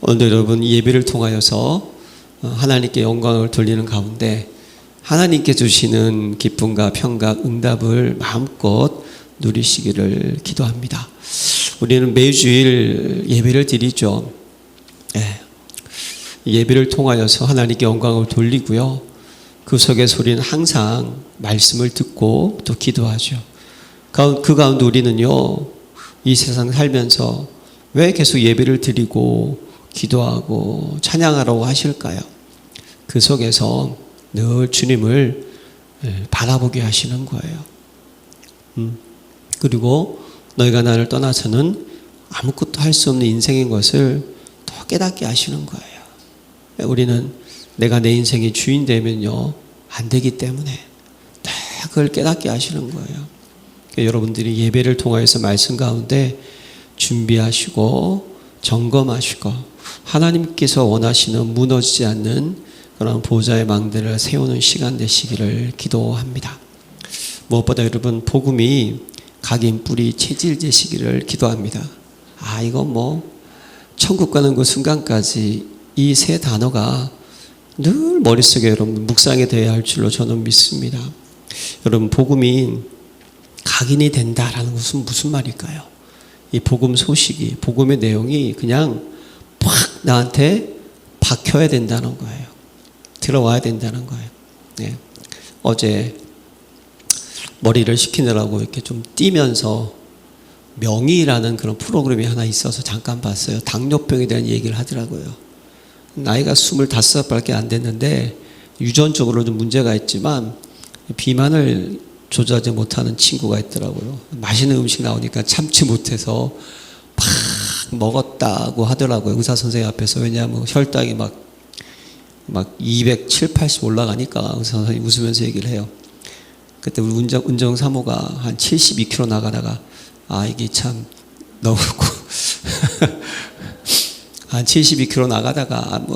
오늘도 여러분 예배를 통하여서 하나님께 영광을 돌리는 가운데 하나님께 주시는 기쁨과 평강, 응답을 마음껏 누리시기를 기도합니다. 우리는 매주일 예배를 드리죠. 예배를 통하여서 하나님께 영광을 돌리고요. 그 속에서 우리는 항상 말씀을 듣고 또 기도하죠. 그 가운데 우리는요, 이 세상 살면서 왜 계속 예배를 드리고 기도하고 찬양하라고 하실까요? 그 속에서 늘 주님을 바라보게 하시는 거예요. 그리고 너희가 나를 떠나서는 아무것도 할 수 없는 인생인 것을 더 깨닫게 하시는 거예요. 우리는 내가 내 인생의 주인 되면요 안 되기 때문에 다 그걸 깨닫게 하시는 거예요. 여러분들이 예배를 통하여서 말씀 가운데 준비하시고 점검하시고 하나님께서 원하시는 무너지지 않는 그런 보좌의 망대를 세우는 시간 되시기를 기도합니다. 무엇보다 여러분 복음이 각인 뿌리 체질 되시기를 기도합니다. 이건 천국 가는 그 순간까지 이 세 단어가 늘 머릿속에 여러분 묵상이 되어야 할 줄로 저는 믿습니다. 여러분 복음이 각인이 된다라는 것은 무슨 말일까요? 이 복음 소식이, 복음의 내용이 그냥 팍 나한테 박혀야 된다는 거예요. 들어와야 된다는 거예요. 어제 머리를 식히느라고 이렇게 좀 뛰면서 명의라는 그런 프로그램이 하나 있어서 잠깐 봤어요. 당뇨병에 대한 얘기를 하더라고요. 나이가 25밖에 안 됐는데 유전적으로 좀 문제가 있지만 비만을 조절하지 못하는 친구가 있더라고요. 맛있는 음식 나오니까 참지 못해서 막 먹었다고 하더라고요. 의사 선생님 앞에서. 왜냐하면 혈당이 막 270, 80 올라가니까 의사 선생님이 웃으면서 얘기를 해요. 그때 우리 은정 사모가 한 72kg 나가다가 이게 참 너무 한 72kg 나가다가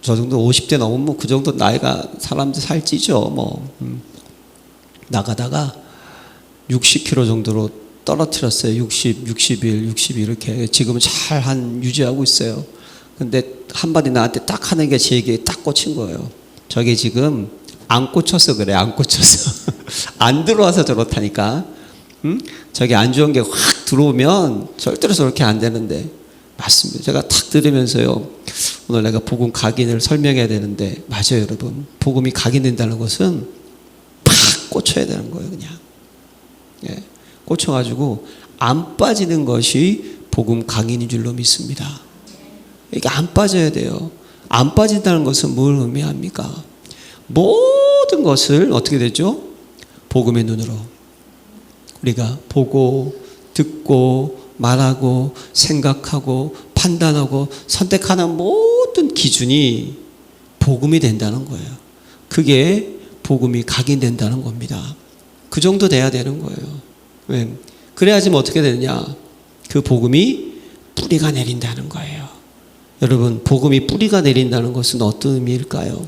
저 정도 50대 넘으면 그 정도 나이가 사람들 살찌죠. 나가다가 60kg 정도로 떨어뜨렸어요. 60, 61, 62 이렇게. 지금은 잘 유지하고 있어요. 근데 한마디 나한테 딱 하는 게 제 얘기에 딱 꽂힌 거예요. 저게 지금 안 꽂혀서 그래. 안 꽂혀서. 안 들어와서 저렇다니까. 저게 안 좋은 게 확 들어오면 절대로 저렇게 안 되는데. 맞습니다. 제가 탁 들으면서요. 오늘 내가 복음 각인을 설명해야 되는데 맞아요 여러분. 복음이 각인된다는 것은 팍 꽂혀야 되는 거예요. 그냥. 꽂혀가지고 안 빠지는 것이 복음 각인인 줄로 믿습니다. 이게 안 빠져야 돼요. 안 빠진다는 것은 뭘 의미합니까? 모든 것을 어떻게 되죠? 복음의 눈으로 우리가 보고 듣고 말하고 생각하고 판단하고 선택하는 모든 기준이 복음이 된다는 거예요. 그게 복음이 각인된다는 겁니다. 그 정도 돼야 되는 거예요. 왜? 그래야지 어떻게 되느냐? 그 복음이 뿌리가 내린다는 거예요. 여러분 복음이 뿌리가 내린다는 것은 어떤 의미일까요?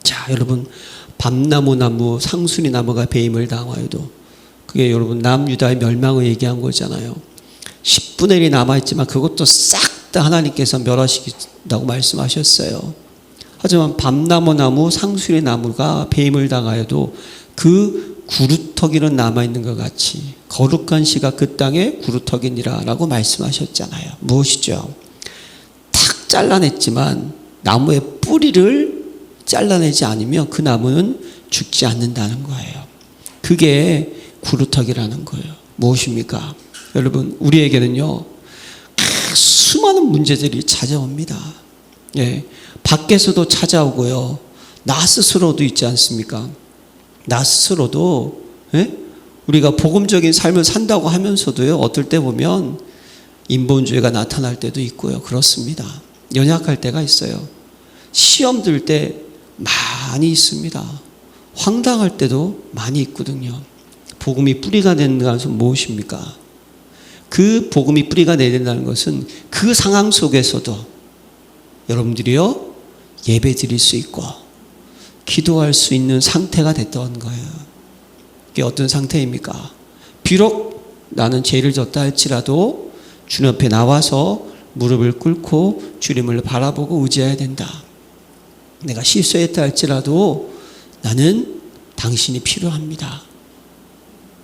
자 여러분 밤나무 상수리 나무가 배임을 당하여도 그게 여러분 남유다의 멸망을 얘기한 거잖아요. 10분의 1이 남아있지만 그것도 싹 다 하나님께서 멸하시겠다고 말씀하셨어요. 하지만 밤나무 상수리 나무가 배임을 당하여도 그 구루터기는 남아있는 것 같이 거룩한 씨가 그 땅에 구루터기니라 라고 말씀하셨잖아요. 무엇이죠? 탁 잘라냈지만 나무의 뿌리를 잘라내지 않으면 그 나무는 죽지 않는다는 거예요. 그게 구루터기라는 거예요. 무엇입니까? 여러분 우리에게는요 수많은 문제들이 찾아옵니다. 밖에서도 찾아오고요 나 스스로도 있지 않습니까? 나 스스로도 우리가 복음적인 삶을 산다고 하면서도요 어떨 때 보면 인본주의가 나타날 때도 있고요. 그렇습니다. 연약할 때가 있어요. 시험 들 때 많이 있습니다. 황당할 때도 많이 있거든요. 복음이 뿌리가 되는 것은 무엇입니까? 그 복음이 뿌리가 내린다는 것은 그 상황 속에서도 여러분들이요 예배 드릴 수 있고 기도할 수 있는 상태가 됐던 거예요. 그게 어떤 상태입니까? 비록 나는 죄를 졌다 할지라도 주님 앞에 나와서 무릎을 꿇고 주님을 바라보고 의지해야 된다. 내가 실수했다 할지라도 나는 당신이 필요합니다.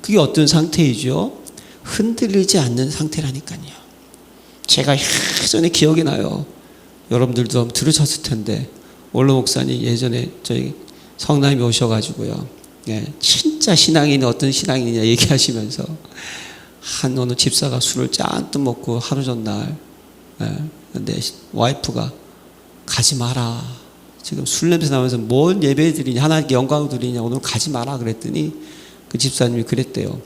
그게 어떤 상태이죠? 흔들리지 않는 상태라니까요. 제가 예전에 기억이 나요. 여러분들도 한번 들으셨을 텐데 원로 목사님 예전에 저희 성남에 오셔가지고요. 진짜 신앙인이 어떤 신앙인이냐 얘기하시면서 한 어느 집사가 술을 잔뜩 먹고 하루 전날 근데 와이프가 가지 마라. 지금 술 냄새 나면서 뭔 예배 드리냐, 하나님께 영광 드리냐, 오늘 가지 마라 그랬더니 그 집사님이 그랬대요.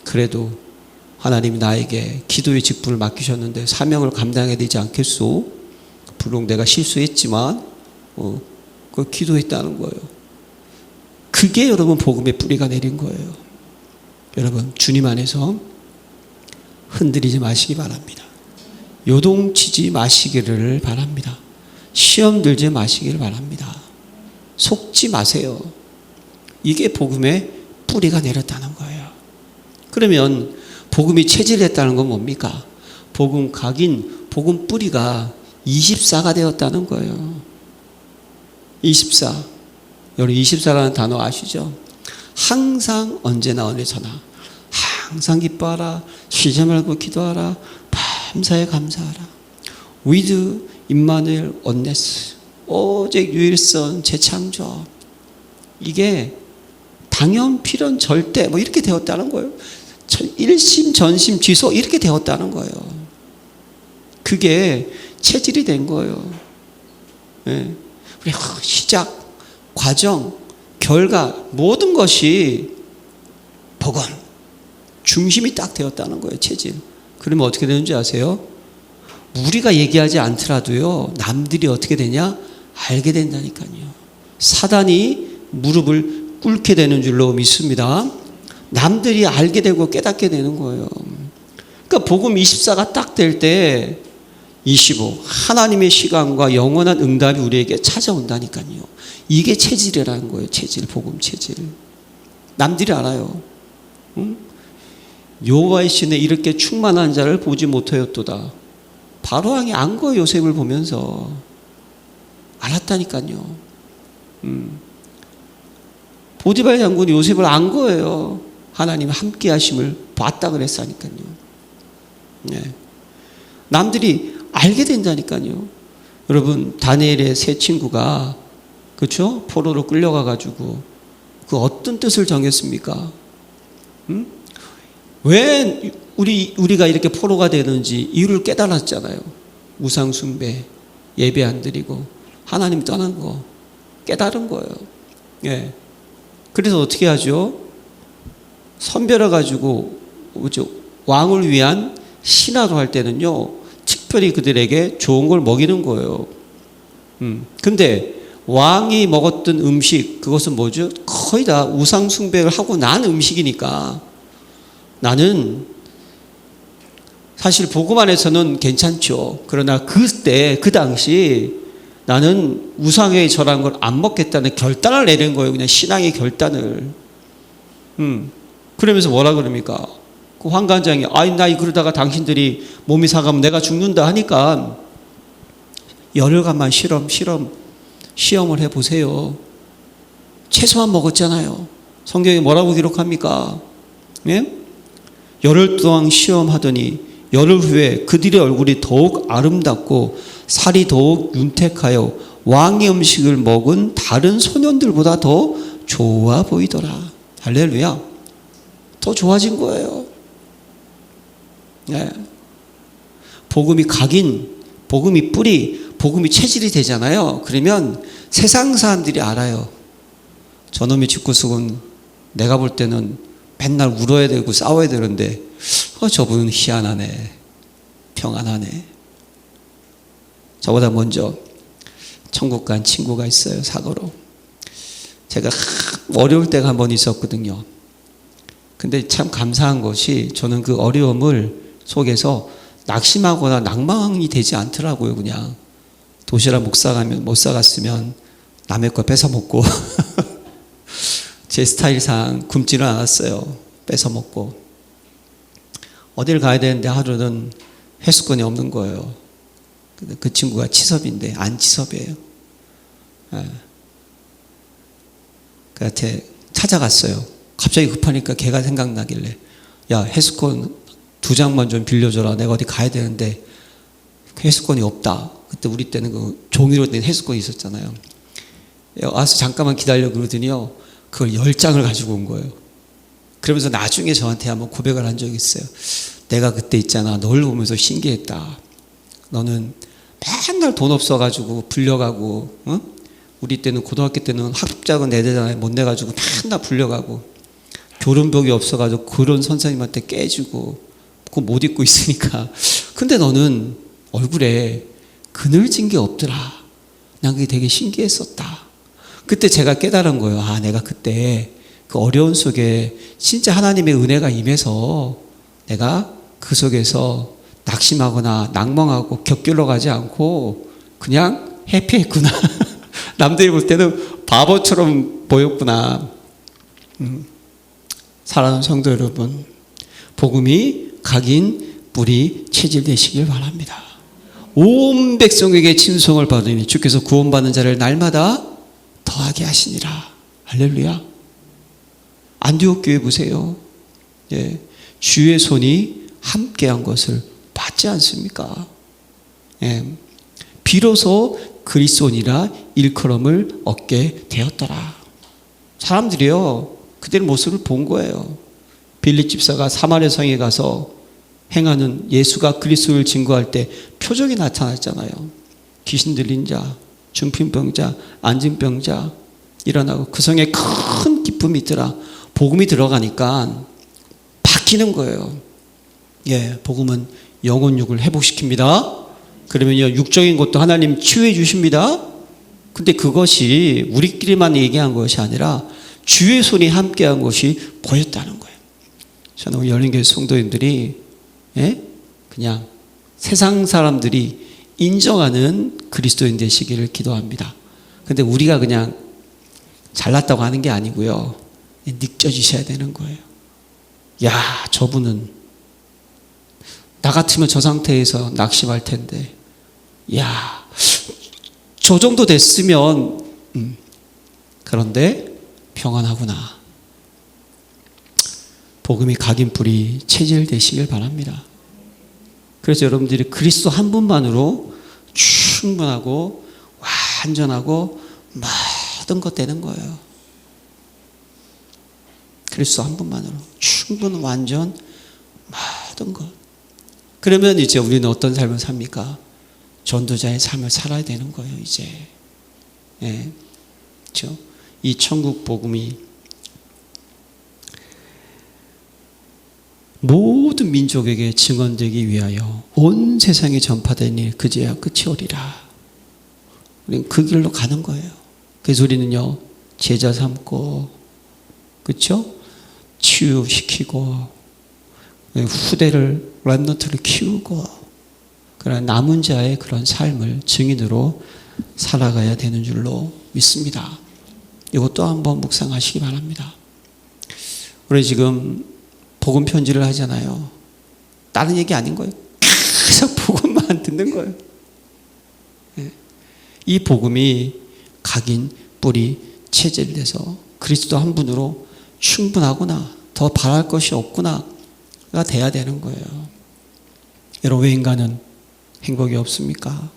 그래도 하나님이 나에게 기도의 직분을 맡기셨는데 사명을 감당해야 되지 않겠소? 물론 내가 실수했지만 그걸 기도했다는 거예요. 그게 여러분 복음의 뿌리가 내린 거예요. 여러분 주님 안에서 흔들리지 마시기 바랍니다. 요동치지 마시기를 바랍니다. 시험 들지 마시기를 바랍니다. 속지 마세요. 이게 복음의 뿌리가 내렸다는 거예요. 그러면 복음이 체질했다는 건 뭡니까? 복음 각인, 복음 뿌리가 24가 되었다는 거예요. 24. 여러분 24라는 단어 아시죠? 항상 언제나 어디서나 항상 기뻐하라, 쉬지 말고 기도하라, 밤사에 감사하라. With 임마누엘 온네스, 오직 유일성 재창조. 이게 당연 필연 절대 뭐 이렇게 되었다는 거예요. 일심 전심 지소 이렇게 되었다는 거예요. 그게 체질이 된 거예요. 네. 우리 시작, 과정, 결과 모든 것이 복음 중심이 딱 되었다는 거예요. 체질. 그러면 어떻게 되는지 아세요? 우리가 얘기하지 않더라도요, 남들이 어떻게 되냐? 알게 된다니까요. 사단이 무릎을 꿇게 되는 줄로 믿습니다. 남들이 알게 되고 깨닫게 되는 거예요. 그러니까 복음 24가 딱 될 때 25, 하나님의 시간과 영원한 응답이 우리에게 찾아온다니까요. 이게 체질이라는 거예요. 체질, 복음 체질. 남들이 알아요. 응? 여호와의 신에 이렇게 충만한 자를 보지 못하였도다. 바로왕이 안 거예요. 요셉을 보면서 알았다니까요. 보디발 장군이 요셉을 안 거예요. 하나님 함께 하심을 봤다 그랬으니까요. 네. 남들이 알게 된다니까요. 여러분 다니엘의 세 친구가 그렇죠? 포로로 끌려가 가지고 그 어떤 뜻을 정했습니까? 왜 우리가 이렇게 포로가 되는지 이유를 깨달았잖아요. 우상 숭배, 예배 안 드리고 하나님 떠난 거 깨달은 거예요. 예. 그래서 어떻게 하죠? 선별해 가지고 왕을 위한 신하로 할 때는요, 특별히 그들에게 좋은 걸 먹이는 거예요. 근데 왕이 먹었던 음식, 그것은 뭐죠? 거의 다 우상 숭배를 하고 난 음식이니까 나는 사실 복음 안에서는 괜찮죠. 그러나 그때 그 당시 나는 우상에 절한 걸 안 먹겠다는 결단을 내린 거예요. 그냥 신앙의 결단을. 그러면서 뭐라 그럽니까? 그 환관장이 나 그러다가 당신들이 몸이 상하면 내가 죽는다 하니까 열흘간만 시험을 해보세요. 채소만 먹었잖아요. 성경에 뭐라고 기록합니까? 예? 열흘 동안 시험하더니 열흘 후에 그들의 얼굴이 더욱 아름답고 살이 더욱 윤택하여 왕의 음식을 먹은 다른 소년들보다 더 좋아 보이더라. 할렐루야. 더 좋아진 거예요. 네. 복음이 각인, 복음이 뿌리, 복음이 체질이 되잖아요. 그러면 세상 사람들이 알아요. 저놈의 집구석은 내가 볼 때는 맨날 울어야 되고 싸워야 되는데 저분은 희한하네, 평안하네. 저보다 먼저 천국 간 친구가 있어요. 사고로. 제가 어려울 때가 한 번 있었거든요. 근데 참 감사한 것이 저는 그 어려움을 속에서 낙심하거나 낭망이 되지 않더라고요. 그냥 도시락 못 사갔으면 남의 거 뺏어 먹고 제 스타일상 굶지는 않았어요. 뺏어 먹고 어딜 가야 되는데 하루는 회수권이 없는 거예요. 근데 그 친구가 치섭인데 안치섭이에요. 그한테 찾아갔어요. 갑자기 급하니까 걔가 생각나길래 야 해수권 2장만 좀 빌려줘라. 내가 어디 가야 되는데 해수권이 없다. 그때 우리 때는 그 종이로 된 해수권이 있었잖아요. 와서 잠깐만 기다려 그러더니요. 그걸 10장을 가지고 온 거예요. 그러면서 나중에 저한테 한번 고백을 한 적이 있어요. 내가 그때 있잖아. 널 보면서 신기했다. 너는 맨날 돈 없어가지고 불려가고, 응? 우리 때는 고등학교 때는 학급작은 내대잖아요. 못 내가지고 맨날 불려가고, 교른복이 없어가지고 그런 선생님한테 깨지고, 그거 못 입고 있으니까. 근데 너는 얼굴에 그늘진 게 없더라. 난 그게 되게 신기했었다. 그때 제가 깨달은 거예요. 아, 내가 그때 그 어려운 속에 진짜 하나님의 은혜가 임해서 내가 그 속에서 낙심하거나 낭망하고 격결로 가지 않고 그냥 해피했구나. 남들이 볼 때는 바보처럼 보였구나. 사랑하는 성도 여러분, 복음이 각인 뿌리 체질 되시길 바랍니다. 온 백성에게 친송을 받으니 주께서 구원받는 자를 날마다 더하게 하시니라. 할렐루야. 안디옥 교회 보세요. 예, 주의 손이 함께한 것을 봤지 않습니까? 예, 비로소 그리스도니라 일컬음을 얻게 되었더라. 사람들이요, 그들의 모습을 본 거예요. 빌립 집사가 사마리아 성에 가서 행하는 예수가 그리스도를 증거할 때 표적이 나타났잖아요. 귀신 들린 자, 중풍병자, 안진병자 일어나고 그 성에 큰 기쁨이 있더라. 복음이 들어가니까 바뀌는 거예요. 예, 복음은 영혼육을 회복시킵니다. 그러면요, 육적인 것도 하나님 치유해 주십니다. 근데 그것이 우리끼리만 얘기한 것이 아니라 주의 손이 함께한 것이 보였다는 거예요. 저는 우리 열린교회 성도님들이, 예? 그냥 세상 사람들이 인정하는 그리스도인 되시기를 기도합니다. 근데 우리가 그냥 잘났다고 하는 게 아니고요, 느껴지셔야 되는 거예요. 야, 저분은 나 같으면 저 상태에서 낙심할 텐데, 야, 저 정도 됐으면, 그런데 평안하구나. 복음이 각인 뿌리 체질 되시길 바랍니다. 그래서 여러분들이 그리스도 한 분만으로 충분하고 완전하고 모든 것 되는 거예요. 그리스도 한 분만으로 충분 완전 모든 것. 그러면 이제 우리는 어떤 삶을 삽니까? 전도자의 삶을 살아야 되는 거예요, 이제. 예. 그렇죠? 이 천국 복음이 모든 민족에게 증언되기 위하여 온 세상에 전파되니 그제야 끝이 오리라. 우리는 그 길로 가는 거예요. 그래서 우리는요, 제자 삼고, 그렇죠? 치유시키고, 후대를, 랩넌트를 키우고, 그런 남은 자의 그런 삶을 증인으로 살아가야 되는 줄로 믿습니다. 이것도 한번 묵상하시기 바랍니다. 우리 지금 복음 편지를 하잖아요. 다른 얘기 아닌 거예요. 계속 복음만 듣는 거예요. 이 복음이 각인 뿌리 체질돼서 그리스도 한 분으로 충분하구나, 더 바랄 것이 없구나가 돼야 되는 거예요. 여러분, 왜 인간은 행복이 없습니까?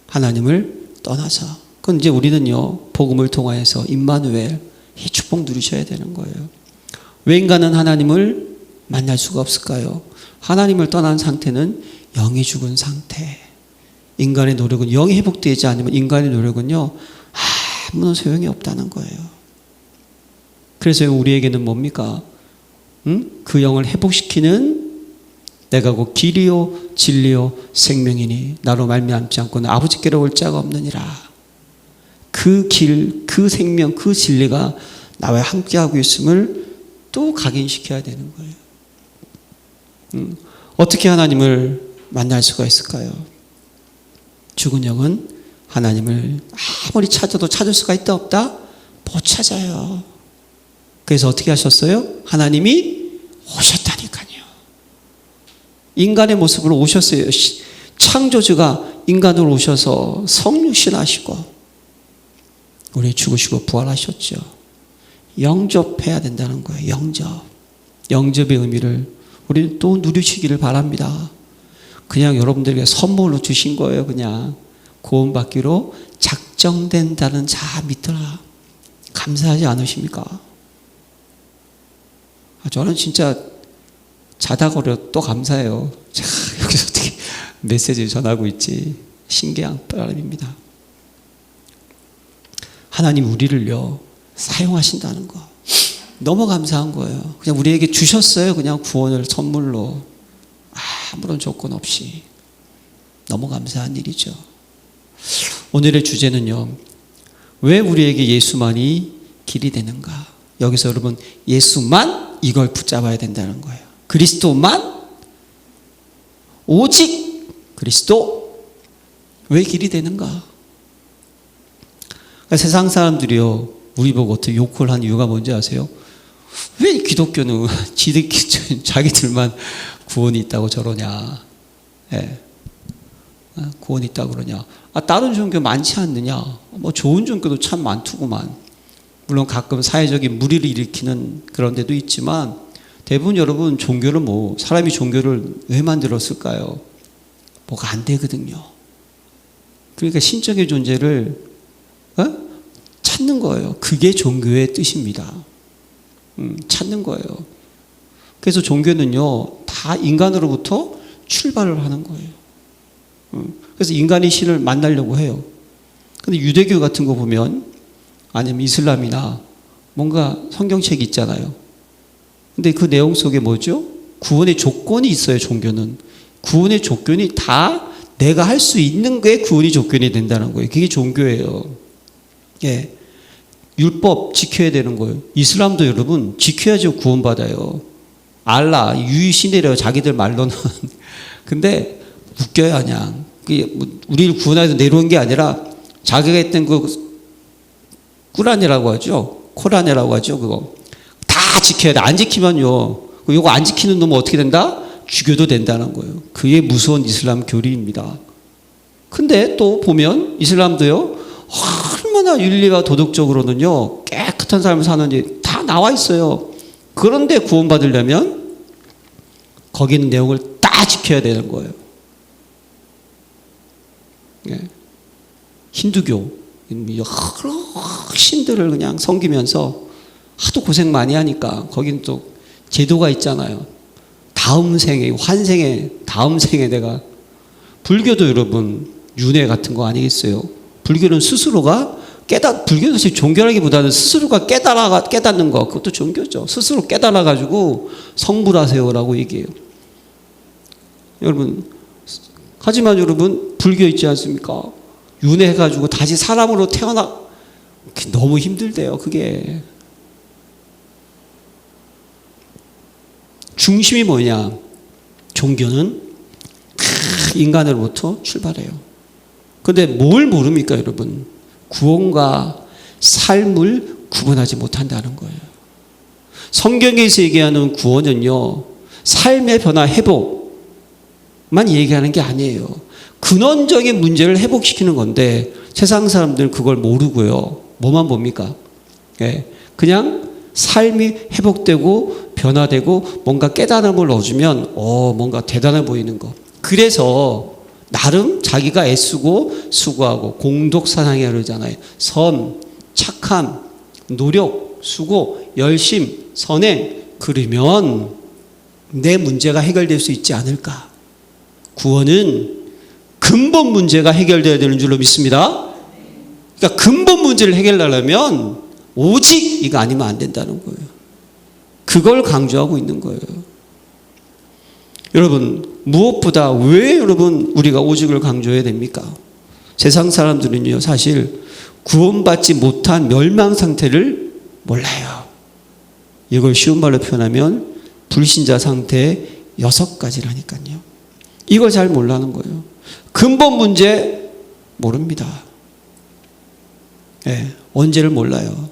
하나님을 떠나서. 그건 이제 우리는요, 복음을 통하여서 임마누엘, 이 축복 누리셔야 되는 거예요. 왜 인간은 하나님을 만날 수가 없을까요? 하나님을 떠난 상태는 영이 죽은 상태. 인간의 노력은, 영이 회복되지 않으면 인간의 노력은요, 아무런 소용이 없다는 거예요. 그래서 우리에게는 뭡니까? 그 영을 회복시키는 내가 곧 길이요 진리요 생명이니 나로 말미암지 않고는 아버지께로 올 자가 없느니라. 그 길, 그 생명, 그 진리가 나와 함께하고 있음을 또 각인시켜야 되는 거예요. 어떻게 하나님을 만날 수가 있을까요? 죽은 영은 하나님을 아무리 찾아도 찾을 수가 있다 없다? 못 찾아요. 그래서 어떻게 하셨어요? 하나님이 오셨다니까요. 인간의 모습으로 오셨어요. 창조주가 인간으로 오셔서 성육신하시고 우리 죽으시고 부활하셨죠. 영접해야 된다는 거예요. 영접의 의미를 우리 또 누리시기를 바랍니다. 그냥 여러분들에게 선물로 주신 거예요. 그냥 구원받기로 작정된다는 자 믿더라. 감사하지 않으십니까? 저는 진짜 자다가 또 감사해요. 자, 여기서 어떻게 메시지를 전하고 있지. 신기한 바람입니다. 하나님 우리를요 사용하신다는 거 너무 감사한 거예요. 그냥 우리에게 주셨어요. 그냥 구원을 선물로 아무런 조건 없이. 너무 감사한 일이죠. 오늘의 주제는요, 왜 우리에게 예수만이 길이 되는가. 여기서 여러분 예수만 이걸 붙잡아야 된다는 거예요. 그리스도만, 오직 그리스도. 왜 길이 되는가. 그러니까 세상 사람들이요 우리 보고 어떻게 욕을 한 이유가 뭔지 아세요? 왜 기독교는 자기들만 구원이 있다고 저러냐. 예. 구원이 있다고 그러냐. 다른 종교 많지 않느냐. 뭐 좋은 종교도 참 많더구만. 물론 가끔 사회적인 무리를 일으키는 그런 데도 있지만 대부분 여러분 종교를 사람이 종교를 왜 만들었을까요? 뭐가 안 되거든요. 그러니까 신적인 존재를 찾는 거예요. 그게 종교의 뜻입니다. 찾는 거예요. 그래서 종교는요 다 인간으로부터 출발을 하는 거예요. 그래서 인간이 신을 만나려고 해요. 근데 유대교 같은 거 보면 아니면 이슬람이나 뭔가 성경책이 있잖아요. 근데 그 내용 속에 뭐죠? 구원의 조건이 있어요. 종교는 구원의 조건이 다 내가 할 수 있는 게 구원의 조건이 된다는 거예요. 그게 종교예요. 예. 율법 지켜야 되는 거예요. 이슬람도 여러분 지켜야죠. 구원받아요. 알라 유이신이래요. 자기들 말로는. 근데 웃겨요. 그냥 우리를 구원해서 내려온 게 아니라 자기가 했던 그 꾸란이라고 하죠. 코란이라고 하죠. 그거 다 지켜야 돼. 안 지키면요 이거 안 지키는 놈은 어떻게 된다? 죽여도 된다는 거예요. 그게 무서운 이슬람 교리입니다. 근데 또 보면 이슬람도요 얼마나 윤리와 도덕적으로는요 깨끗한 삶을 사는지 다 나와 있어요. 그런데 구원받으려면 거기 있는 내용을 다 지켜야 되는 거예요. 예. 힌두교 여러 신들을 그냥 섬기면서 하도 고생 많이 하니까 거긴 또 제도가 있잖아요. 다음 생에 환생에 다음 생에 내가. 불교도 여러분 윤회 같은 거 아니겠어요? 불교는 스스로가 불교는 사실 종교라기보다는 스스로가 깨닫는 거, 그것도 종교죠. 스스로 깨달아가지고 성불하세요라고 얘기해요. 여러분, 하지만 여러분, 불교 있지 않습니까? 윤회해가지고 다시 사람으로 너무 힘들대요, 그게. 중심이 뭐냐? 종교는 인간으로부터 출발해요. 근데 뭘 모릅니까, 여러분? 구원과 삶을 구분하지 못한다는 거예요. 성경에서 얘기하는 구원은요, 삶의 변화, 회복만 얘기하는 게 아니에요. 근원적인 문제를 회복시키는 건데 세상 사람들은 그걸 모르고요. 뭐만 봅니까? 예, 그냥 삶이 회복되고 변화되고 뭔가 깨달음을 얻으면 뭔가 대단해 보이는 거. 그래서 나름 자기가 애쓰고 수고하고 공덕사상이라 그러잖아요. 선, 착함, 노력, 수고, 열심, 선행. 그러면 내 문제가 해결될 수 있지 않을까. 구원은 근본 문제가 해결돼야 되는 줄로 믿습니다. 그러니까 근본 문제를 해결하려면 오직 이거 아니면 안 된다는 거예요. 그걸 강조하고 있는 거예요. 여러분, 무엇보다 왜 여러분 우리가 오직을 강조해야 됩니까? 세상 사람들은요 사실 구원받지 못한 멸망 상태를 몰라요. 이걸 쉬운 말로 표현하면 불신자 상태 6가지라니까요. 이걸 잘 몰라는 거예요. 근본 문제 모릅니다. 네, 언제를 몰라요.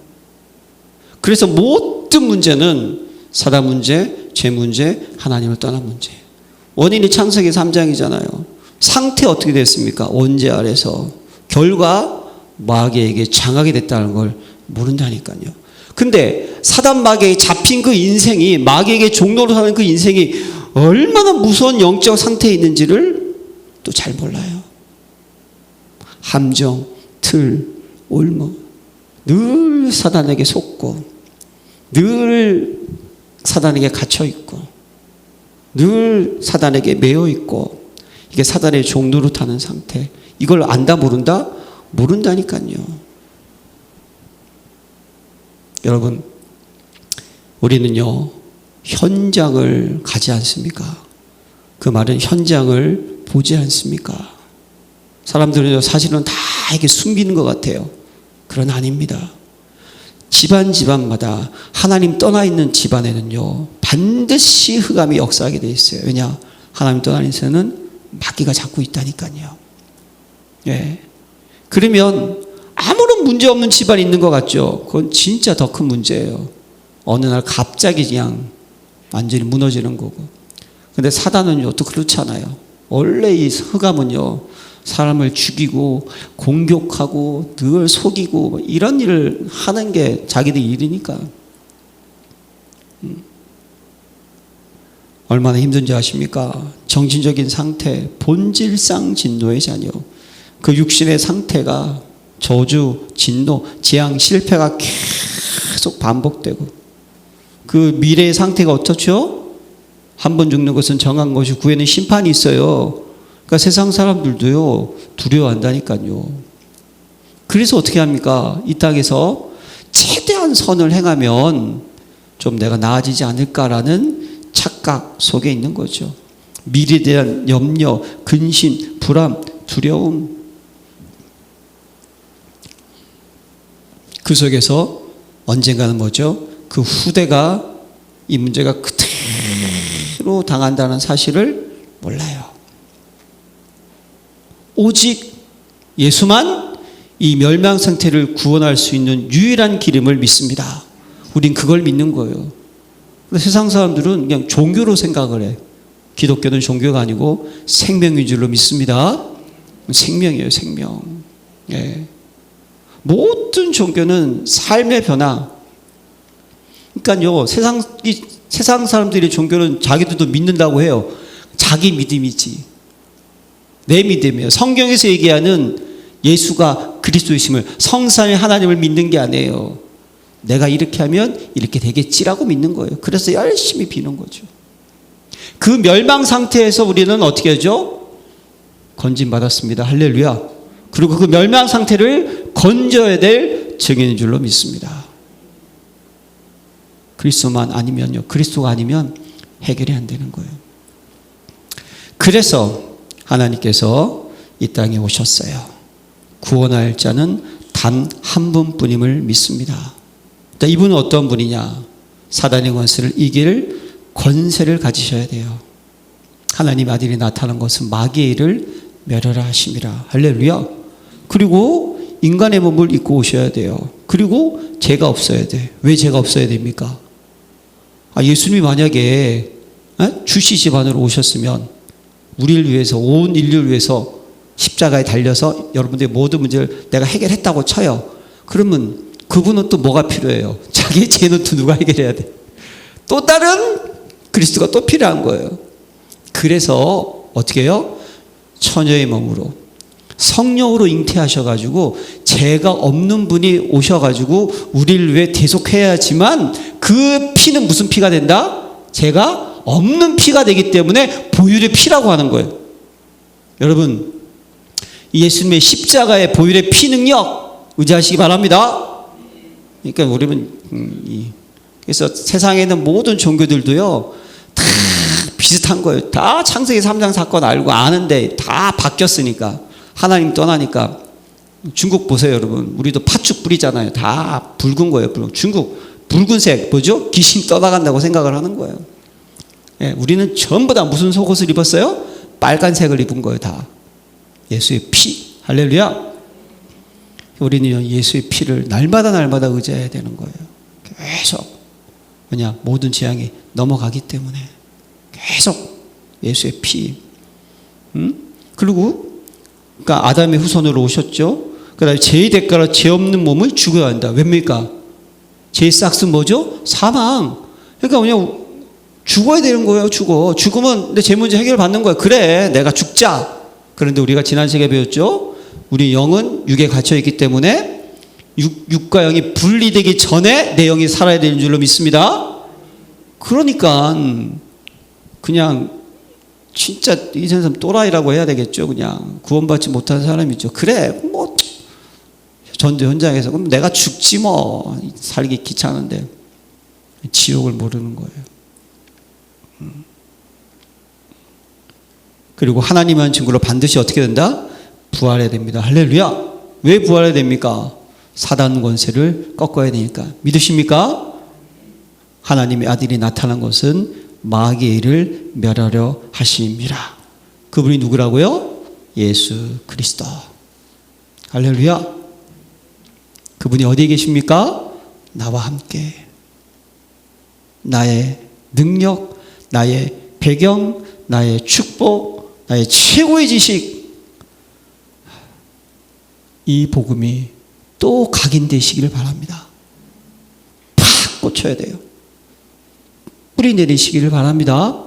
그래서 모든 문제는 사람 문제, 죄 문제, 하나님을 떠난 문제. 원인이 창세기 3장이잖아요. 상태 어떻게 됐습니까? 원죄 아래서. 결과 마귀에게 장하게 됐다는 걸 모른다니까요. 근데 사단 마귀에 잡힌 그 인생이, 마귀에게 종로로 사는 그 인생이 얼마나 무서운 영적 상태에 있는지를 또 잘 몰라요. 함정, 틀, 올무, 늘 사단에게 속고, 늘 사단에게 갇혀있고, 늘 사단에게 매여있고, 이게 사단의 종로로 타는 상태. 이걸 안다 모른다? 모른다니까요. 여러분, 우리는요, 현장을 가지 않습니까? 그 말은 현장을 보지 않습니까? 사람들은 사실은 다 이게 숨기는 것 같아요. 그러나 아닙니다. 집안마다 하나님 떠나 있는 집안에는요, 반드시 흑암이 역사하게 돼 있어요. 왜냐? 하나님 떠나 있는 데는 마귀가 잡고 있다니까요. 예. 그러면 아무런 문제 없는 집안이 있는 것 같죠? 그건 진짜 더 큰 문제예요. 어느 날 갑자기 그냥 완전히 무너지는 거고. 근데 사단은요, 또 그렇지 않아요. 원래 이 흑암은요, 사람을 죽이고 공격하고 늘 속이고 이런 일을 하는 게 자기들 일이니까. 얼마나 힘든지 아십니까? 정신적인 상태, 본질상 진노의 자녀. 그 육신의 상태가 저주, 진노, 재앙, 실패가 계속 반복되고, 그 미래의 상태가 어떻죠? 한 번 죽는 것은 정한 것이 후에는 심판이 있어요. 그러니까 세상 사람들도요, 두려워한다니까요. 그래서 어떻게 합니까? 이 땅에서 최대한 선을 행하면 좀 내가 나아지지 않을까라는 착각 속에 있는 거죠. 미래에 대한 염려, 근심, 불안, 두려움. 그 속에서 언젠가는 뭐죠? 그 후대가 이 문제가 그대로 당한다는 사실을 몰라요. 오직 예수만 이 멸망 상태를 구원할 수 있는 유일한 길임을 믿습니다. 우린 그걸 믿는 거예요. 세상 사람들은 그냥 종교로 생각을 해. 기독교는 종교가 아니고 생명인 줄로 믿습니다. 생명이에요, 생명. 예. 모든 종교는 삶의 변화. 그러니까요, 세상 사람들의 종교는 자기들도 믿는다고 해요. 자기 믿음이지. 내 믿음이에요. 성경에서 얘기하는 예수가 그리스도이심을, 성삼위 하나님을 믿는 게 아니에요. 내가 이렇게 하면 이렇게 되겠지라고 믿는 거예요. 그래서 열심히 비는 거죠. 그 멸망 상태에서 우리는 어떻게 하죠? 건진받았습니다. 할렐루야. 그리고 그 멸망 상태를 건져야 될 증인인 줄로 믿습니다. 그리스도만 아니면요, 그리스도가 아니면 해결이 안 되는 거예요. 그래서 하나님께서 이 땅에 오셨어요. 구원할 자는 단 한 분뿐임을 믿습니다. 이분은 어떤 분이냐? 사단의 권세를 이길 권세를 가지셔야 돼요. 하나님 아들이 나타난 것은 마귀의 일을 멸하라 하심이라. 할렐루야. 그리고 인간의 몸을 입고 오셔야 돼요. 그리고 죄가 없어야 돼. 왜 죄가 없어야 됩니까? 예수님이 만약에 주씨 집안으로 오셨으면 우리를 위해서, 온 인류를 위해서 십자가에 달려서 여러분들의 모든 문제를 내가 해결했다고 쳐요. 그러면 그분은 또 뭐가 필요해요? 자기의 죄는 또 누가 해결해야 돼? 또 다른 그리스도가 또 필요한 거예요. 그래서 어떻게 해요? 처녀의 몸으로 성령으로 잉태하셔가지고 죄가 없는 분이 오셔가지고 우리를 위해 대속해야지만 그 피는 무슨 피가 된다? 죄가 없는 피가 되기 때문에 보혈의 피라고 하는 거예요. 여러분, 예수님의 십자가의 보혈의 피 능력 의지하시기 바랍니다. 그러니까 우리는 그래서 세상에 있는 모든 종교들도요 다 비슷한 거예요. 다 창세기 3장 사건 알고 아는데 다 바뀌었으니까, 하나님 떠나니까. 중국 보세요, 여러분. 우리도 팥죽 뿌리잖아요. 다 붉은 거예요. 중국 붉은색 뭐죠? 귀신 떠나간다고 생각을 하는 거예요. 예, 우리는 전부 다 무슨 속옷을 입었어요? 빨간색을 입은 거예요. 다 예수의 피. 할렐루야. 우리는 예수의 피를 날마다 의지해야 되는 거예요. 계속. 왜냐? 모든 재앙이 넘어가기 때문에 계속 예수의 피. 그리고 그러니까 아담의 후손으로 오셨죠. 그다음에 죄의 대가로 죄 없는 몸을 죽어야 한다. 왜입니까? 죄의 싹은 뭐죠? 사망. 그러니까 그냥 죽어야 되는 거예요. 죽으면 내 죄 문제 해결 받는 거야. 그래, 내가 죽자. 그런데 우리가 지난 시간에 배웠죠. 우리 영은 육에 갇혀 있기 때문에 육과 영이 분리되기 전에 내 영이 살아야 되는 줄로 믿습니다. 그러니까 그냥 진짜 이 사람 또라이라고 해야 되겠죠. 그냥 구원받지 못한 사람이죠. 그래, 뭐 전도 현장에서 그럼 내가 죽지 뭐, 살기 귀찮은데. 지옥을 모르는 거예요. 그리고 하나님이라는 친구로 반드시 어떻게 된다? 부활해야 됩니다. 할렐루야. 왜 부활해야 됩니까? 사단 권세를 꺾어야 되니까. 믿으십니까? 하나님의 아들이 나타난 것은 마귀의 일을 멸하려 하심이라. 그분이 누구라고요? 예수 그리스도. 할렐루야. 그분이 어디에 계십니까? 나와 함께. 나의 능력, 나의 배경, 나의 축복, 나의 최고의 지식, 이 복음이 또 각인되시기를 바랍니다. 팍 꽂혀야 돼요. 뿌리 내리시기를 바랍니다.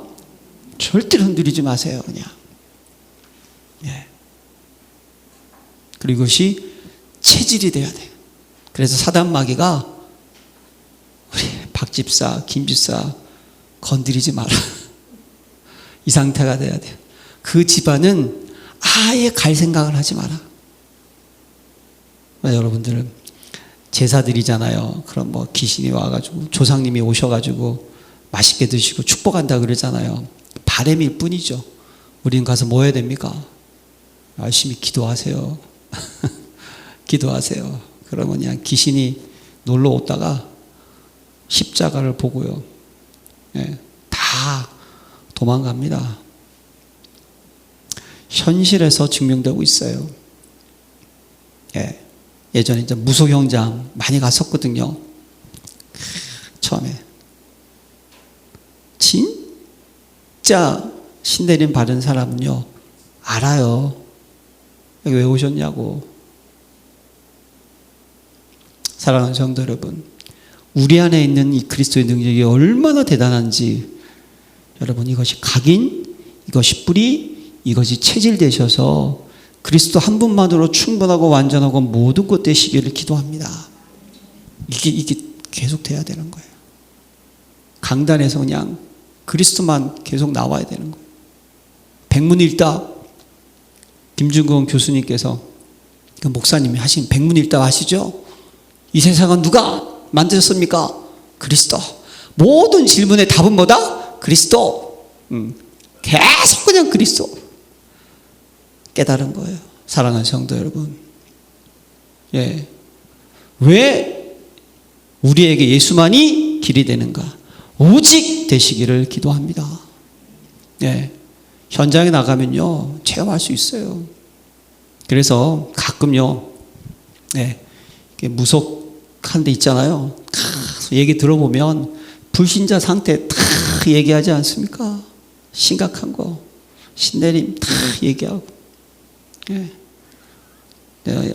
절대로 흔들리지 마세요. 그냥. 예. 그리고 이것이 체질이 돼야 돼요. 그래서 사단 마귀가 우리 박 집사, 김 집사 건드리지 마라. 이 상태가 돼야 돼요. 그 집안은 아예 갈 생각을 하지 마라. 여러분들은 제사 드리잖아요. 그럼 뭐 귀신이 와가지고 조상님이 오셔가지고 맛있게 드시고 축복한다 그러잖아요. 바람일 뿐이죠. 우리는 가서 뭐 해야 됩니까? 열심히 기도하세요. 기도하세요. 그러면 그냥 귀신이 놀러 오다가 십자가를 보고요. 예, 다 도망갑니다. 현실에서 증명되고 있어요. 예, 예전에 이제 무속현장 많이 갔었거든요. 처음에. 진짜 신내림 받은 사람은요, 알아요. 여기 왜 오셨냐고. 사랑하는 성도 여러분, 우리 안에 있는 이 그리스도의 능력이 얼마나 대단한지, 여러분, 이것이 각인, 이것이 뿌리, 이것이 체질 되셔서 그리스도 한 분만으로 충분하고 완전하고 모든 것 되시기를 기도합니다. 이게 계속 돼야 되는 거예요. 강단에서 그냥 그리스도만 계속 나와야 되는 거예요. 백문일답, 김준건 교수님께서, 그 목사님이 하신 백문일답 아시죠? 이 세상은 누가 만드셨습니까? 그리스도. 모든 질문의 답은 뭐다? 그리스도. 계속 그냥 그리스도. 깨달은 거예요. 사랑하는 성도 여러분. 예. 왜 우리에게 예수만이 길이 되는가? 오직 되시기를 기도합니다. 예. 현장에 나가면요, 체험할 수 있어요. 그래서 가끔요, 예, 무속한 데 있잖아요. 얘기 들어보면 불신자 상태 다 얘기하지 않습니까? 심각한 거, 신내림 다 얘기하고. 예.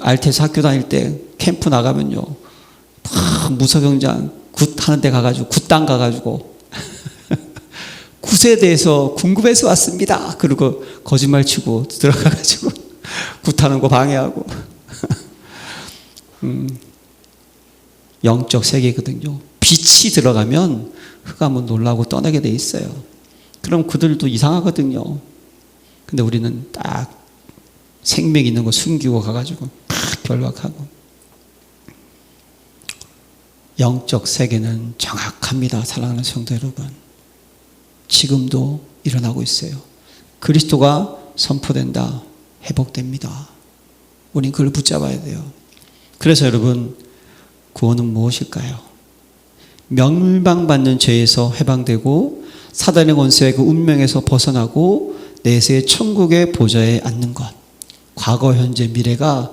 알테스 학교 다닐 때 캠프 나가면요, 다 무속현장 굿 하는 데 가가지고, 굿당 가가지고 굿에 대해서 궁금해서 왔습니다. 그리고 거짓말 치고 들어가가지고 굿하는 거 방해하고. 영적 세계거든요. 빛이 들어가면 흑암은 놀라고 떠나게 돼 있어요. 그럼 그들도 이상하거든요. 근데 우리는 딱 생명 있는 거 숨기고 가가지고 딱 결박하고. 영적 세계는 정확합니다. 사랑하는 성도 여러분. 지금도 일어나고 있어요. 그리스도가 선포된다. 회복됩니다. 우린 그걸 붙잡아야 돼요. 그래서 여러분, 구원은 무엇일까요? 멸망받는 죄에서 해방되고 사단의 권세의 그 운명에서 벗어나고 내세의 천국의 보좌에 앉는 것. 과거, 현재, 미래가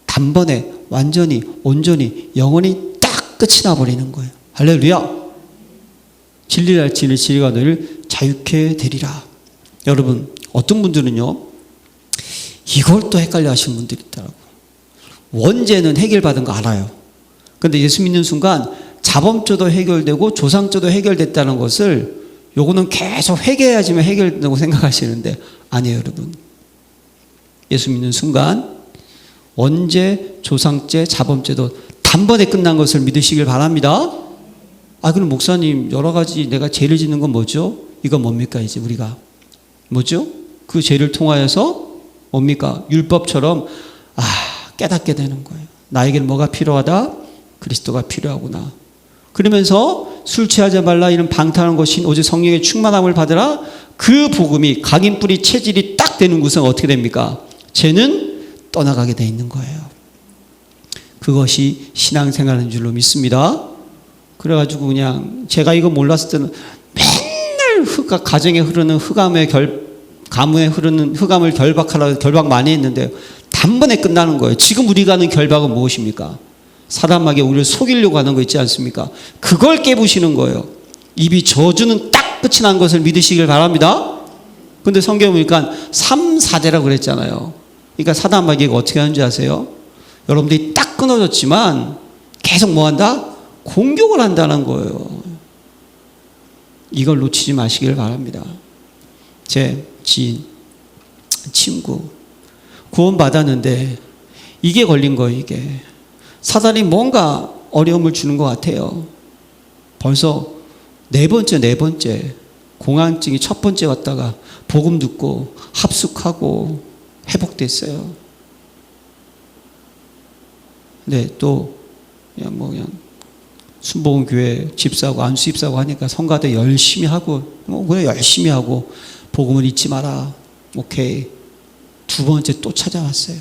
단번에 완전히 온전히 영원히 딱 끝이 나버리는 거예요. 할렐루야. 진리를 알지니 진리가 너희를 자유케 되리라. 여러분, 어떤 분들은요, 이걸 또 헷갈려 하시는 분들이 있더라고. 원죄는 해결받은 거 알아요. 근데 예수 믿는 순간 자범죄도 해결되고 조상죄도 해결됐다는 것을 요거는 계속 회개해야지만 해결된다고 생각하시는데 아니에요, 여러분. 예수 믿는 순간 원죄, 조상죄, 자범죄도 단번에 끝난 것을 믿으시길 바랍니다. 그럼 목사님 여러 가지 내가 죄를 짓는 건 뭐죠? 이건 뭡니까 이제 우리가 뭐죠? 그 죄를 통하여서 뭡니까? 율법처럼 깨닫게 되는 거예요. 나에게는 뭐가 필요하다? 그리스도가 필요하구나. 그러면서 술 취하지 말라 이런 방탕한 것이 오직 성령의 충만함을 받으라. 그 복음이 각인뿌리 체질이 딱 되는 곳은 어떻게 됩니까? 죄는 떠나가게 돼 있는 거예요. 그것이 신앙생활인 줄로 믿습니다. 그래가지고 그냥 제가 이거 몰랐을 때는 맨날 가정에 흐르는 가문에 흐르는 흑암을 결박하라고 결박 많이 했는데 단번에 끝나는 거예요. 지금 우리가 하는 결박은 무엇입니까? 사람에게 우리를 속이려고 하는 거 있지 않습니까? 그걸 깨부시는 거예요. 입이 저주는 딱 끝이 난 것을 믿으시길 바랍니다. 근데 성경에 보니까 3, 4대라고 그랬잖아요. 그러니까 사단 마귀가 어떻게 하는지 아세요? 여러분들이 딱 끊어졌지만 계속 뭐 한다? 공격을 한다는 거예요. 이걸 놓치지 마시길 바랍니다. 제 지인, 친구 구원받았는데 이게 걸린 거예요. 이게 사단이 뭔가 어려움을 주는 것 같아요. 벌써 네 번째 공황증이 첫 번째 왔다가 복음 듣고 합숙하고 회복됐어요. 네, 또 그냥 순복음 교회 집사하고 안수 집사하고 하니까 성가대 열심히 하고 그냥 열심히 하고 복음을 잊지 마라. 오케이. 두 번째 또 찾아왔어요.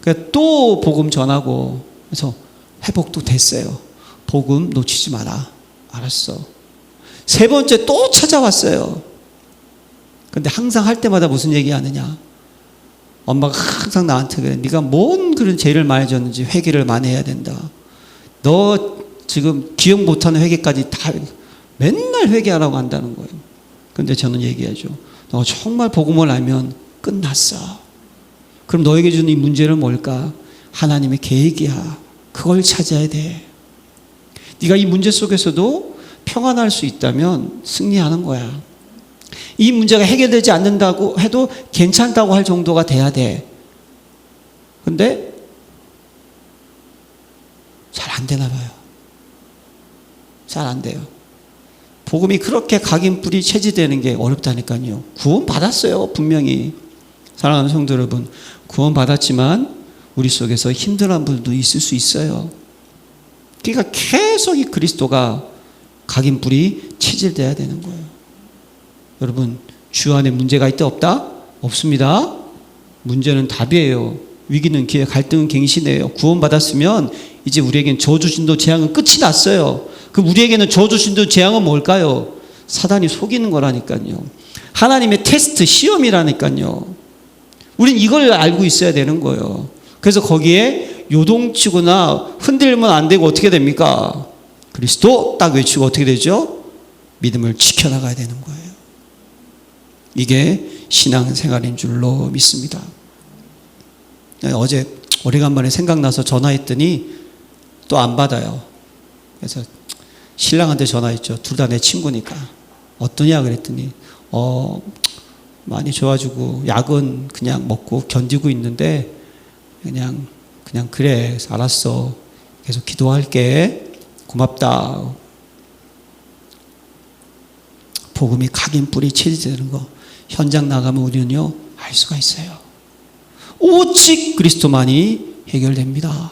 그러니까 또 복음 전하고 그래서 회복도 됐어요. 복음 놓치지 마라. 알았어. 세 번째 또 찾아왔어요. 근데 항상 할 때마다 무슨 얘기 하느냐? 엄마가 항상 나한테 그래. 네가 뭔 그런 죄를 많이 졌는지 회개를 많이 해야 된다. 너 지금 기억 못하는 회개까지 다 맨날 회개하라고 한다는 거예요. 근데 저는 얘기하죠. 너 정말 복음을 알면 끝났어. 그럼 너에게 주는 이 문제는 뭘까? 하나님의 계획이야. 그걸 찾아야 돼. 네가 이 문제 속에서도 평안할 수 있다면 승리하는 거야. 이 문제가 해결되지 않는다고 해도 괜찮다고 할 정도가 돼야 돼. 근데 잘 안 되나 봐요. 잘 안 돼요. 복음이 그렇게 각인뿌리 체질되는 게 어렵다니까요. 구원 받았어요. 분명히. 사랑하는 성도 여러분, 구원 받았지만 우리 속에서 힘들어하는 분도 있을 수 있어요. 그러니까 계속 이 그리스도가 각인뿌리 체질돼야 되는 거예요. 여러분, 주 안에 문제가 있다 없다? 없습니다. 문제는 답이에요. 위기는 기회, 갈등은 갱신이에요. 구원 받았으면 이제 우리에겐 저주, 진도, 재앙은 끝이 났어요. 그럼 우리에게는 저주, 진도, 재앙은 뭘까요? 사단이 속이는 거라니까요. 하나님의 테스트, 시험이라니까요. 우린 이걸 알고 있어야 되는 거예요. 그래서 거기에 요동치거나 흔들면 안 되고 어떻게 됩니까? 그리스도 딱 외치고 어떻게 되죠? 믿음을 지켜나가야 되는 거예요. 이게 신앙생활인 줄로 믿습니다. 어제 오래간만에 생각나서 전화했더니 또 안 받아요. 그래서 신랑한테 전화했죠. 둘 다 내 친구니까. 어떠냐 그랬더니 많이 좋아지고 약은 그냥 먹고 견디고 있는데 그냥 그래. 그래서 알았어. 계속 기도할게. 고맙다. 복음이 각인뿌리 체질되는 거 현장 나가면 우리는요 알 수가 있어요. 오직 그리스도만이 해결됩니다.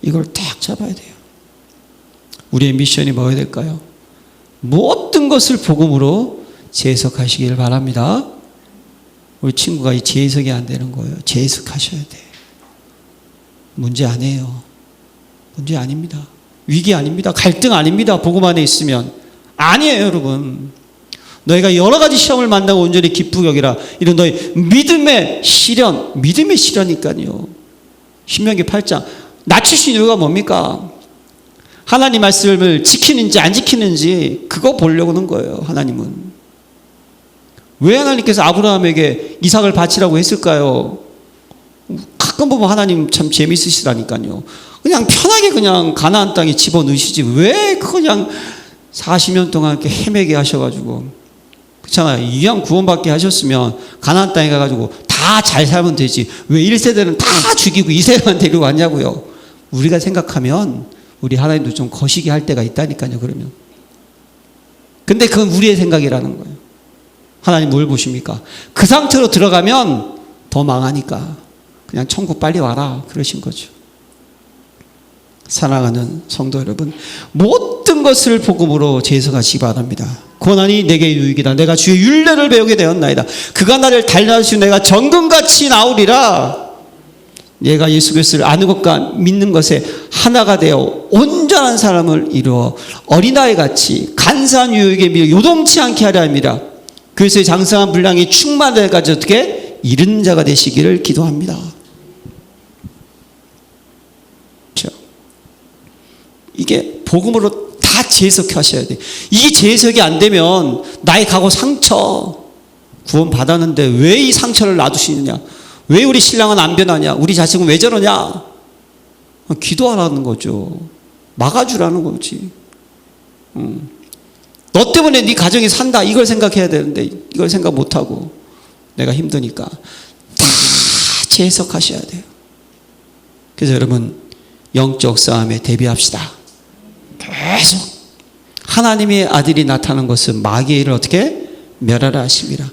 이걸 딱 잡아야 돼요. 우리의 미션이 뭐가 될까요? 모든 것을 복음으로 재해석하시길 바랍니다. 우리 친구가 이 재해석이 안 되는 거예요. 재해석하셔야 돼. 문제 아니에요. 문제 아닙니다. 위기 아닙니다. 갈등 아닙니다. 복음 안에 있으면. 아니에요, 여러분. 너희가 여러 가지 시험을 만나고 온전히 기쁘게 여기라. 이런 너희 믿음의 시련이니까요. 신명기 8장. 낮출 수 있는 이유가 뭡니까? 하나님 말씀을 지키는지 안 지키는지 그거 보려고 하는 거예요. 하나님은. 왜 하나님께서 아브라함에게 이삭을 바치라고 했을까요? 가끔 보면 하나님 참 재미있으시다니까요. 그냥 편하게 그냥 가나안 땅에 집어넣으시지 왜 그냥 40년 동안 이렇게 헤매게 하셔가지고, 그렇잖아요. 이왕 구원받게 하셨으면 가나안 땅에 가가지고 다 잘 살면 되지 왜 1세대는 다 죽이고 2세대만 데리고 왔냐고요. 우리가 생각하면 우리 하나님도 좀 거시기 할 때가 있다니까요. 그러면 근데 그건 우리의 생각이라는 거예요. 하나님 뭘 보십니까? 그 상태로 들어가면 더 망하니까 그냥 천국 빨리 와라 그러신 거죠. 사랑하는 성도 여러분, 모든 것을 복음으로 재해석하시기 바랍니다. 고난이 내게 유익이다. 내가 주의 율례를 배우게 되었나이다. 그가 나를 달려주시고 내가 정금같이 나오리라. 얘가 예수 그리스도를 아는 것과 믿는 것에 하나가 되어 온전한 사람을 이루어 어린아이같이 간사한 유익에 밀어 요동치 않게 하려 합니다. 그리스도의 장성한 분량이 충만해가지고 어떻게 이른 자가 되시기를 기도합니다. 이게 복음으로 다 재해석하셔야 돼요. 이게 재해석이 안 되면 나의 과거 상처 구원 받았는데 왜 이 상처를 놔두시느냐, 왜 우리 신랑은 안 변하냐, 우리 자식은 왜 저러냐, 기도하라는 거죠. 막아주라는 거지. 너 때문에 네 가정이 산다 이걸 생각해야 되는데 이걸 생각 못하고 내가 힘드니까 다 재해석하셔야 돼요. 그래서 여러분 영적 싸움에 대비합시다. 계속 하나님의 아들이 나타나는 것은 마귀의 일을 어떻게 멸하라 하십니다.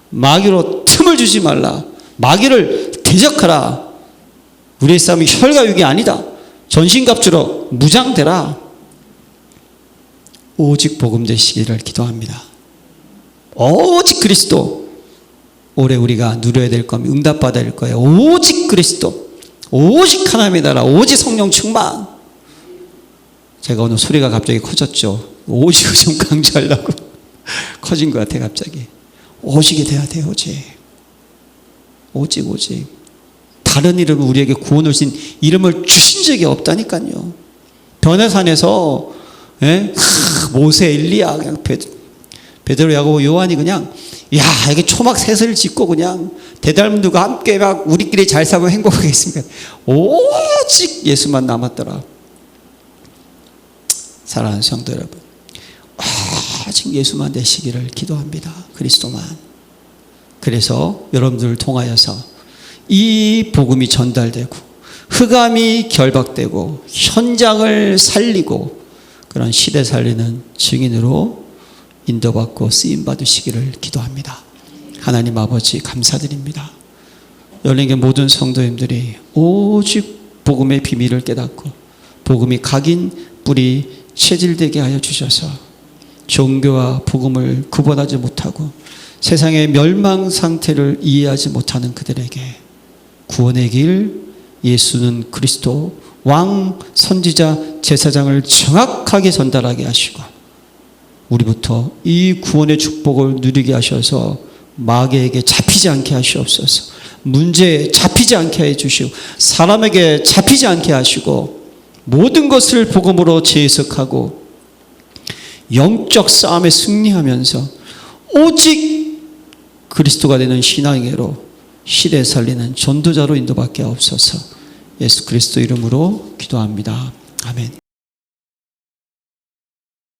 마귀로 틈을 주지 말라. 마귀를 대적하라. 우리의 싸움이 혈과 육이 아니다. 전신갑주로 무장되라. 오직 복음 되시기를 기도합니다. 오직 그리스도. 올해 우리가 누려야 될 겁니다. 응답받아야 될 거예요. 오직 그리스도, 오직 하나님의 나라, 오직 성령 충만. 제가 오늘 소리가 갑자기 커졌죠. 오직을 좀 강조하려고 커진 것 같아요. 갑자기 오직이 돼야 돼요. 오직. 다른 이름은 우리에게 구원을 주신 이름을 주신 적이 없다니까요. 변해산에서 모세, 엘리야, 그냥 베드로, 야고보, 요한이 그냥 이게 초막 셋을 짓고 그냥 대달문들과 함께 막 우리끼리 잘 살면 행복하겠습니까? 오직 예수만 남았더라. 사랑하는 성도 여러분, 오직 예수만 되시기를 기도합니다. 그리스도만. 그래서 여러분들을 통하여서 이 복음이 전달되고 흑암이 결박되고 현장을 살리고 그런 시대 살리는 증인으로 인도받고 쓰임받으시기를 기도합니다. 하나님 아버지 감사드립니다. 열린교회 모든 성도님들이 오직 복음의 비밀을 깨닫고 복음이 각인 뿌리 체질되게 하여 주셔서 종교와 복음을 구분하지 못하고 세상의 멸망 상태를 이해하지 못하는 그들에게 구원의 길, 예수는 그리스도, 왕, 선지자, 제사장을 정확하게 전달하게 하시고 우리부터 이 구원의 축복을 누리게 하셔서 마귀에게 잡히지 않게 하시옵소서. 문제에 잡히지 않게 해주시고 사람에게 잡히지 않게 하시고 모든 것을 복음으로 재해석하고 영적 싸움에 승리하면서 오직 그리스도가 되는 신앙으로 시대 살리는 전도자로 인도받게 하옵소서. 예수 그리스도 이름으로 기도합니다. 아멘.